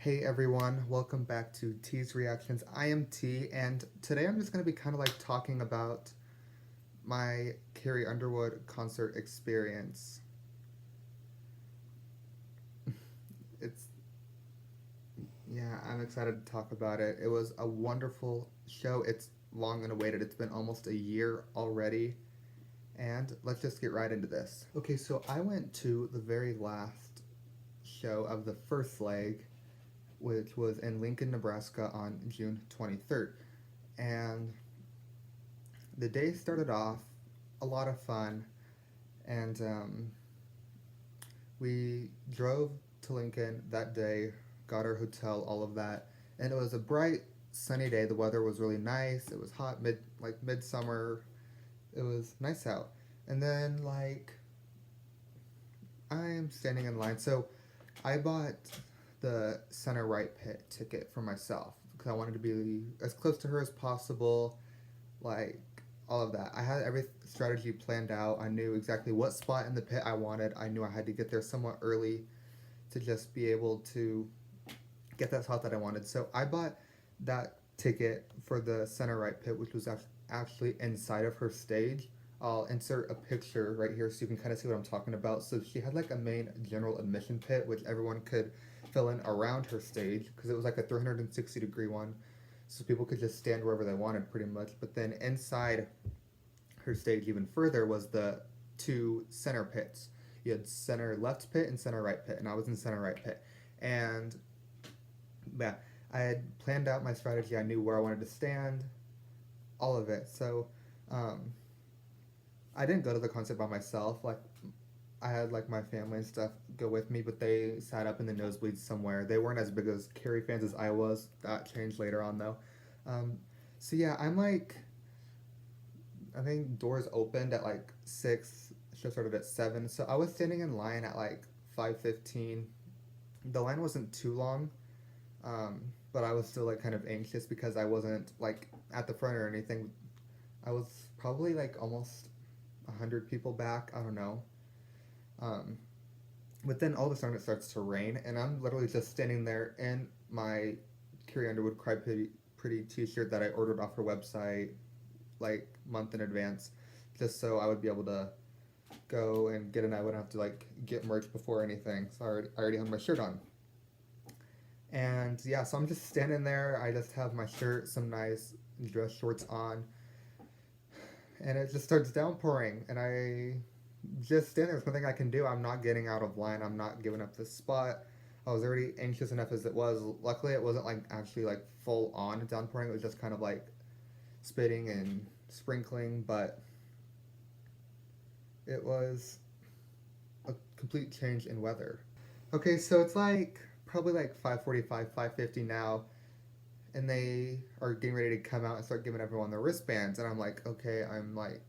Hey everyone, welcome back to T's Reactions. I am T, and today I'm just going to be kind of like talking about my Carrie Underwood concert experience. It's, yeah, I'm excited to talk about it. It was a wonderful show. It's long and awaited. It's been almost a year already, and let's just get right into this. Okay, so I went to the very last show of the first leg, which was in Lincoln, Nebraska on June 23rd. And the day started off a lot of fun, and we drove to Lincoln that day, got our hotel, all of that, and it was a bright, sunny day. The weather was really nice. It was hot, midsummer. It was nice out, and then I'm standing in line, so I bought the center right pit ticket for myself because I wanted to be as close to her as possible, like all of that. I had every strategy planned out. I knew exactly what spot in the pit I wanted. I knew I had to get there somewhat early to just be able to get that spot that I wanted. So I bought that ticket for the center right pit, which was actually inside of her stage. I'll insert a picture right here so you can kind of see what I'm talking about. So she had like a main general admission pit, which everyone could fill in around her stage because it was like a 360-degree one. So people could just stand wherever they wanted pretty much. But then inside her stage even further was the two center pits. You had center left pit and center right pit, and I was in center right pit. And yeah, I had planned out my strategy. I knew where I wanted to stand, all of it. So um, I didn't go to the concert by myself. Like I had like my family and stuff go with me, but they sat up in the nosebleeds somewhere. They weren't as big as Carrie fans as I was. That changed later on though. Um, so yeah, I'm like, I think doors opened at like 6. Show started at 7. So I was standing in line at like 5:15. The line wasn't too long, but I was still like kind of anxious because I wasn't like at the front or anything. I was probably like almost 100 people back. I don't know. Um, but then all of a sudden it starts to rain, and I'm literally just standing there in my Carrie Underwood Cry Pretty t-shirt that I ordered off her website like month in advance, just so I would be able to go and get it. I wouldn't have to like get merch before anything. So I already had my shirt on. And yeah, so I'm just standing there. I just have my shirt, some nice dress shorts on, and it just starts downpouring. And I just stand there. There's nothing I can do. I'm not getting out of line. I'm not giving up this spot. I was already anxious enough as it was. Luckily, it wasn't like actually like full on downpouring. It was just kind of like spitting and sprinkling, but it was a complete change in weather. Okay, so it's like probably like 5:45, 5:50 now, and they are getting ready to come out and start giving everyone their wristbands, and I'm like, okay, I'm like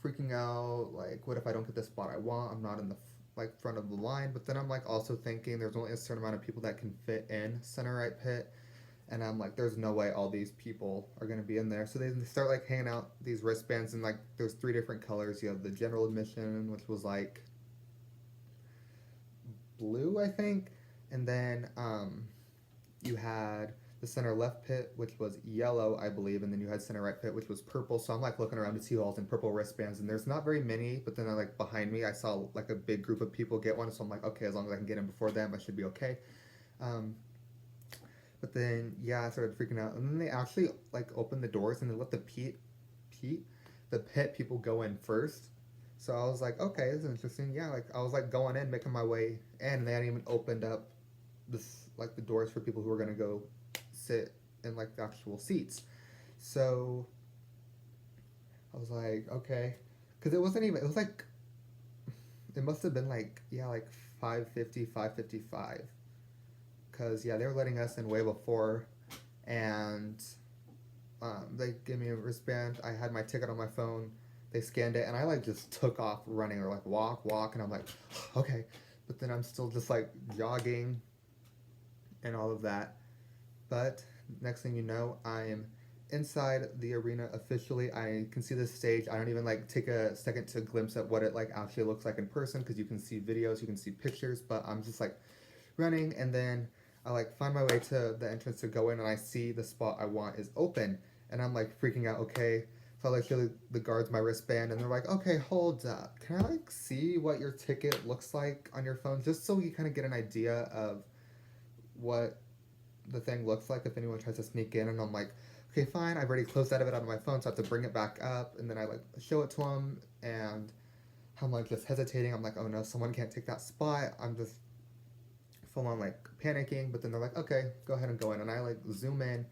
freaking out. Like, what if I don't get the spot I want? I'm not in the like front of the line. But then I'm like also thinking there's only a certain amount of people that can fit in center right pit, and I'm like, there's no way all these people are gonna be in there. So they start like hanging out these wristbands, and like there's 3 different colors. You have the general admission, which was like blue, I think, and then you had the center left pit, which was yellow, I believe, and then you had center right pit, which was purple. So I'm like looking around to see who all's in purple wristbands, and there's not very many. But then like behind me, I saw like a big group of people get one, so I'm like, okay, as long as I can get in before them, I should be okay. Um, but then yeah, I started freaking out, and then they actually like opened the doors and they let Pete, the pit people go in first. So I was like, okay, this is interesting. Yeah, like I was like going in, making my way in, and they hadn't even opened up this like the doors for people who were gonna go sit in like the actual seats. So I was like, okay, because it wasn't even. It was like it must have been like yeah, like 5:50, 5:55. Because yeah, they were letting us in way before, and they gave me a wristband. I had my ticket on my phone. They scanned it, and I like just took off running or like walk, and I'm like, okay, but then I'm still just like jogging and all of that. But next thing you know, I am inside the arena officially. I can see the stage. I don't even like take a second to glimpse at what it like actually looks like in person because you can see videos, you can see pictures, but I'm just like running, and then I like find my way to the entrance to go in, and I see the spot I want is open, and I'm like freaking out. Okay, so I like show the guards my wristband, and they're like, "Okay, hold up. Can I like see what your ticket looks like on your phone, just so you kind of get an idea of what the thing looks like if anyone tries to sneak in?" And I'm like, "Okay, fine. I've already closed out of it on my phone, so I have to bring it back up." And then I like show it to them, and I'm like just hesitating. I'm like, "Oh no, someone can't take that spot." I'm just full on like panicking, but then they're like, "Okay, go ahead and go in." And I like zoom in,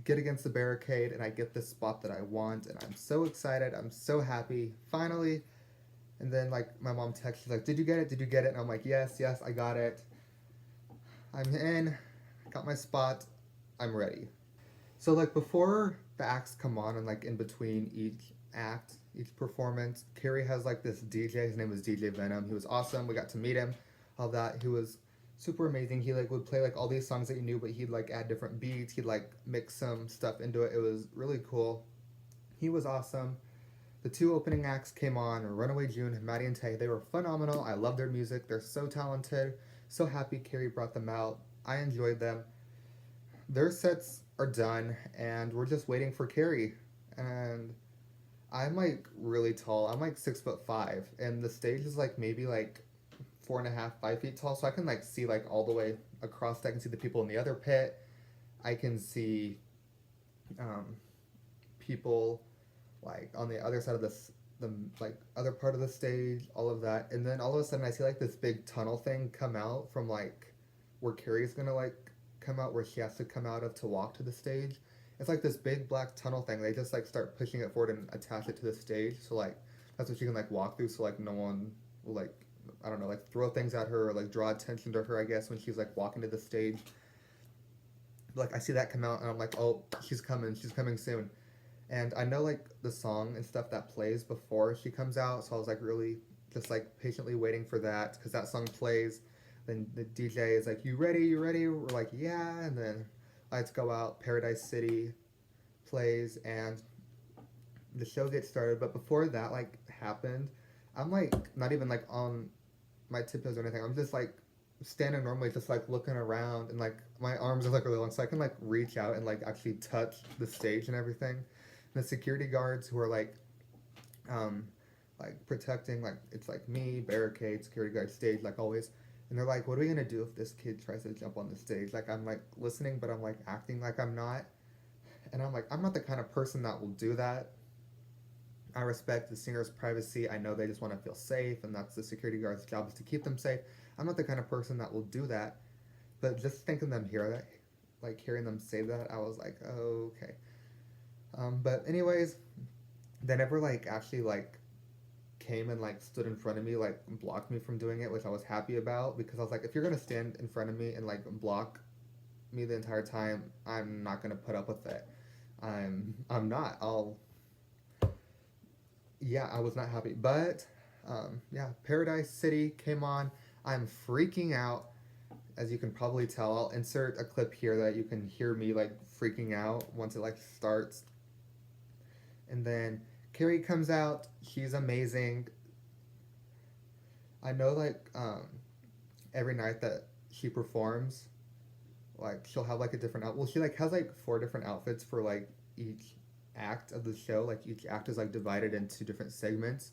get against the barricade, and I get the spot that I want, and I'm so excited. I'm so happy. Finally. And then like my mom texts, she's like, "Did you get it? Did you get it?" And I'm like, "Yes, yes, I got it. I'm in. Got my spot. I'm ready." So like before the acts come on, and like in between each act, each performance, Carrie has like this DJ. His name was DJ Venom. He was awesome. We got to meet him. All that. He was super amazing. He like would play like all these songs that you knew, but he'd like add different beats. He'd like mix some stuff into it. It was really cool. He was awesome. The two opening acts came on, Runaway June and Maddie and Tay. They were phenomenal. I love their music. They're so talented. So happy Carrie brought them out. I enjoyed them. Their sets are done, and we're just waiting for Carrie. And I'm like really tall. I'm like 6'5", and the stage is like maybe like 4.5, 5 feet tall. So I can like see like all the way across. I can see the people in the other pit. I can see um, people like on the other side of the like other part of the stage, all of that. And then all of a sudden I see like this big tunnel thing come out from like where Carrie's gonna like come out, where she has to come out of to walk to the stage. It's like this big black tunnel thing. They just like start pushing it forward and attach it to the stage, so like that's what she can like walk through, so like no one will like, I don't know, like throw things at her or like draw attention to her, I guess, when she's like walking to the stage. Like I see that come out, and I'm like, "Oh, she's coming soon." And I know like the song and stuff that plays before she comes out, so I was like really just like patiently waiting for that, because that song plays. Then the DJ is like, "You ready? You ready?" We're like, "Yeah." And then Lights Go Out, Paradise City plays, and the show gets started. But before that like happened, I'm like not even like on my tiptoes or anything. I'm just like standing normally, just like looking around, and like my arms are like really long, so I can like reach out and like actually touch the stage and everything. And the security guards who are um, like protecting, like it's like me, barricade, security guard, stage, like always. And they're like, "What are we gonna do if this kid tries to jump on the stage?" Like I'm like listening, but I'm like acting like I'm not. And I'm like, I'm not the kind of person that will do that. I respect the singer's privacy. I know they just want to feel safe, and that's the security guard's job, is to keep them safe. I'm not the kind of person that will do that. But just thinking them hear that, like hearing them say that, I was like, oh, okay. But anyways, they never like actually like came and like stood in front of me, like blocked me from doing it, which I was happy about, because I was like, if you're gonna stand in front of me and like block me the entire time, I'm not gonna put up with it. I'm not. I'll Yeah, I was not happy. But yeah, Paradise City came on. I'm freaking out, as you can probably tell. I'll insert a clip here that you can hear me like freaking out once it like starts. And then Carrie comes out. She's amazing. I know like every night that she performs, like she'll have like a different out. Well, she like has like four different outfits for like each act of the show. Like each act is like divided into different segments,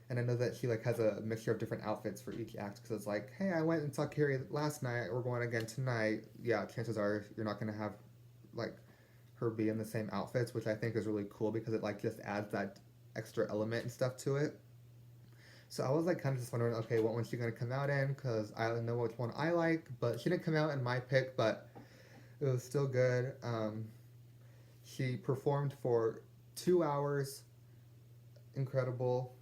and I know that she like has a mixture of different outfits for each act, because it's like, hey, I went and saw Carrie last night. We're going again tonight. Yeah, chances are you're not gonna have like her be in the same outfits, which I think is really cool, because it like just adds that extra element and stuff to it. So I was like kind of just wondering, okay, what one's she gonna come out in? Because I know which one I like, but she didn't come out in my pick, but it was still good. She performed for 2 hours. Incredible.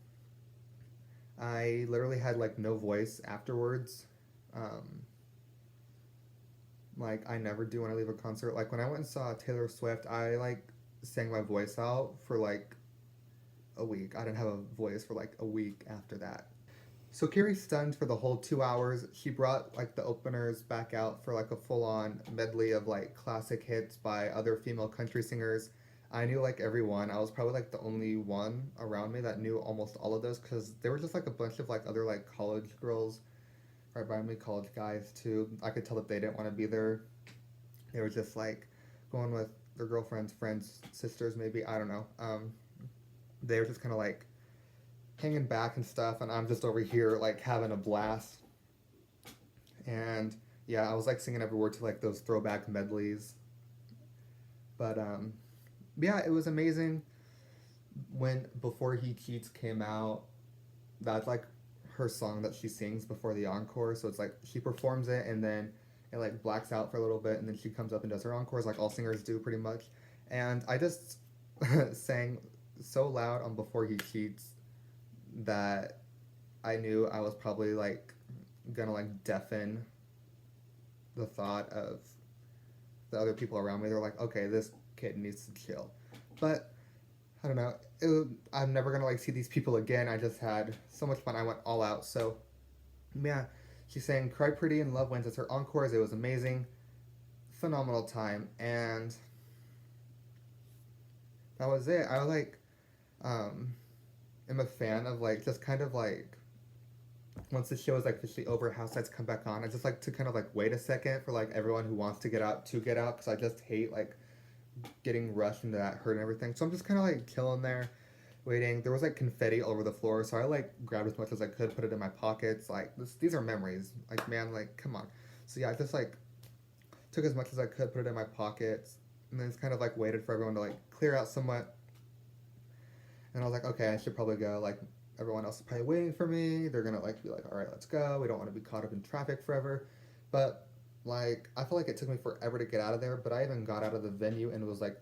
I literally had like no voice afterwards. Um, like I never do when I leave a concert. Like when I went and saw Taylor Swift, I like sang my voice out for like a week. I didn't have a voice for like a week after that. So Carrie stunned for the whole 2 hours. She brought like the openers back out for like a full-on medley of like classic hits by other female country singers. I knew like every one. I was probably like the only one around me that knew almost all of those, because there were just like a bunch of like other like college girls right by me, college guys too. I could tell that they didn't want to be there. They were just like going with their girlfriends, friends, sisters, maybe. I don't know. They were just kind of like hanging back and stuff, and I'm just over here like having a blast. And yeah, I was like singing every word to like those throwback medleys. But yeah, it was amazing when Before He Cheats came out. That's like her song that she sings before the encore. So it's like she performs it and then it like blacks out for a little bit and then she comes up and does her encores like all singers do pretty much. And I just sang so loud on Before He Cheats that I knew I was probably like gonna like deafen the thought of the other people around me. They're like, okay, this kid needs to chill. But I don't know. I'm never gonna like see these people again. I just had so much fun. I went all out. So yeah, she sang "Cry Pretty" and "Love Wins" as her encores. It was amazing, phenomenal time, and that was it. I like um, am a fan of like just kind of like once the show is like officially over, house lights come back on. I just like to kind of like wait a second for like everyone who wants to get out because I just hate like getting rushed into that hurt and everything. So I'm just kind of like chilling there, waiting. There was like confetti all over the floor, so I like grabbed as much as I could, put it in my pockets. Like these are memories. Like man, like come on. So yeah, I just like took as much as I could, put it in my pockets, and then just kind of like waited for everyone to like clear out somewhat. And I was like, okay, I should probably go. Like everyone else is probably waiting for me. They're gonna like be like, all right, let's go. We don't want to be caught up in traffic forever. But like I feel like it took me forever to get out of there. But I even got out of the venue and was like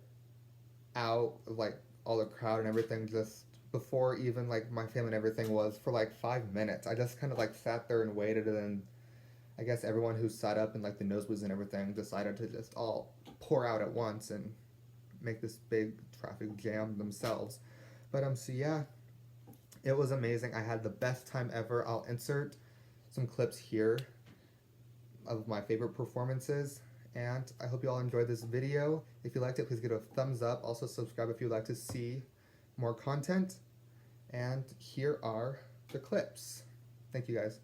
out of like all the crowd and everything just before even like my family and everything was for like 5 minutes. I just kind of like sat there and waited, and then I guess everyone who sat up in like the nosebleeds and everything decided to just all pour out at once and make this big traffic jam themselves. But so yeah, it was amazing. I had the best time ever. I'll insert some clips here of my favorite performances. And I hope you all enjoyed this video. If you liked it, please give it a thumbs up. Also subscribe if you'd like to see more content. And here are the clips. Thank you guys.